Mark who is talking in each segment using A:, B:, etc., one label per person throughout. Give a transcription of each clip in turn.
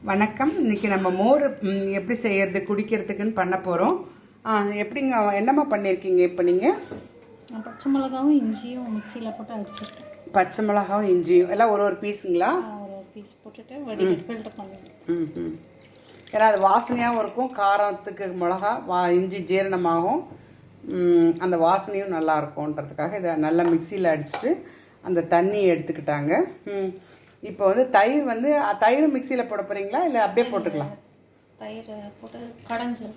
A: வணக்கம். இன்றைக்கி நம்ம மோர் எப்படி செய்கிறது குடிக்கிறதுக்குன்னு பண்ண போகிறோம். எப்படிங்க என்னம்மா பண்ணியிருக்கீங்க இப்போ நீங்கள்?
B: பச்சை மிளகாவும் இஞ்சியும் மிக்சியில் போட்டு அடிச்சிருக்கேன்.
A: பச்சை மிளகாவும் இஞ்சியும் எல்லாம் ஒரு பீஸுங்களா?
B: ஒரு பீஸ் போட்டுட்டு ஃபில்டர் பண்ணிடுவேன்.
A: ஏன்னா அது வாசனையாகவும் இருக்கும், காரத்துக்கு மிளகா இஞ்சி ஜீரணமாகும், அந்த வாசனையும் நல்லா இருக்கும்ன்றதுக்காக இதை நல்லா மிக்சியில் அடிச்சுட்டு அந்த தண்ணியை எடுத்துக்கிட்டாங்க. இப்போ தயிர் மிக்சியில் போட போகிறீங்களா இல்லை அப்படியே போட்டுக்கலாம்?
B: தயிர் போட்டு கடைஞ்சி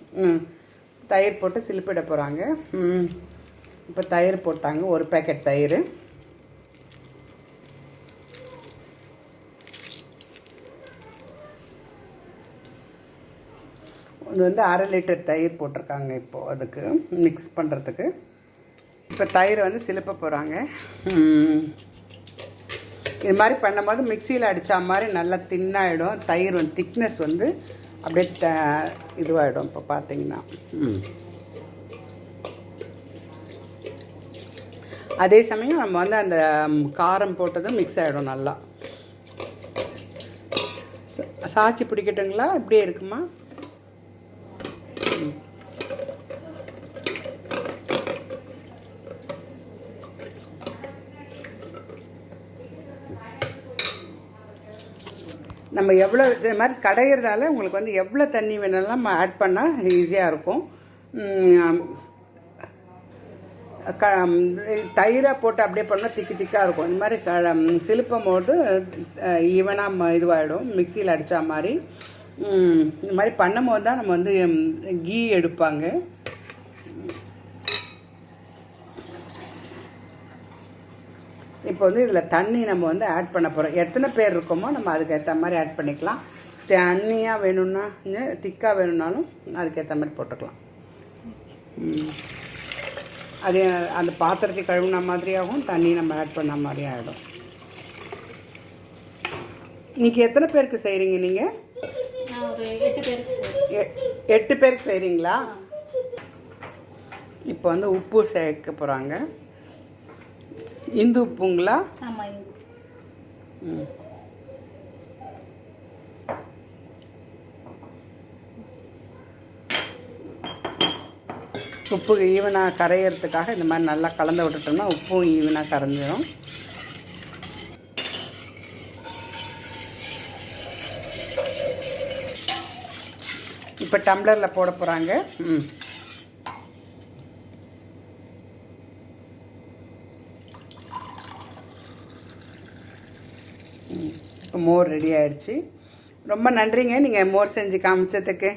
A: தயிர் போட்டு சிலிப்பிட போகிறாங்க. இப்போ தயிர் போட்டாங்க, ஒரு பேக்கெட் தயிர். இது 1/2 லிட்டர் தயிர் போட்டிருக்காங்க இப்போது அதுக்கு மிக்ஸ் பண்ணுறதுக்கு. இப்போ தயிரை சிலிப்ப போகிறாங்க. இது மாதிரி பண்ணும்போது மிக்சியில் அடித்தா மாதிரி நல்லா தின்னாகிடும். தயிர் திக்னஸ் அப்படியே இதுவாகிடும். இப்போ பார்த்தீங்கன்னா அதே சமயம் நம்ம அந்த காரம் போட்டதும் மிக்ஸ் ஆகிடும் நல்லா. சாச்சி பிடிக்கட்டுங்களா? இப்படியே இருக்குமா? நம்ம எவ்வளோ இது மாதிரி கடையிறதால உங்களுக்கு எவ்வளோ தண்ணி வேணாலும் நம்ம ஆட் பண்ணால் ஈஸியாக இருக்கும். தயிராக போட்டு அப்படியே பண்ணால் திக்காக இருக்கும். இந்த மாதிரி சிலுப்பம் போட்டு ஈவனாக இதுவாகிடும் மிக்சியில் அடித்தா மாதிரி. இந்த மாதிரி பண்ணும்போது தான் நம்ம கீ எடுப்பாங்க. இப்போ இதில் தண்ணி நம்ம ஆட் பண்ண போகிறோம். எத்தனை பேர் இருக்கோமோ நம்ம அதுக்கேற்ற மாதிரி ஆட் பண்ணிக்கலாம். தண்ணியாக வேணும்னா திக்காக வேணும்னாலும் அதுக்கேற்ற மாதிரி போட்டுக்கலாம். அது அந்த பாத்திரத்தை கழுவுன மாதிரியாகவும் தண்ணி நம்ம ஆட் பண்ண மாதிரி ஆகிடும். இன்றைக்கி எத்தனை பேருக்கு செய்கிறீங்க நீங்கள்? 8 பேருக்கு செய்கிறீங்களா? இப்போ உப்பு சேர்க்க போகிறாங்க. இந்து உப்புங்களா?
B: ஆமாம்.
A: உப்பு ஈவனாக கரையிறதுக்காக இந்த மாதிரி நல்லா கலந்து விட்டுட்டோம்னா உப்பும் ஈவனாக கரைஞ்சிடும். இப்போ டம்ளரில் போட போகிறாங்க. இப்போ மோர் ரெடி ஆகிடுச்சு. ரொம்ப நன்றிங்க நீங்கள் மோர் செஞ்சு காமிச்சதுக்கு.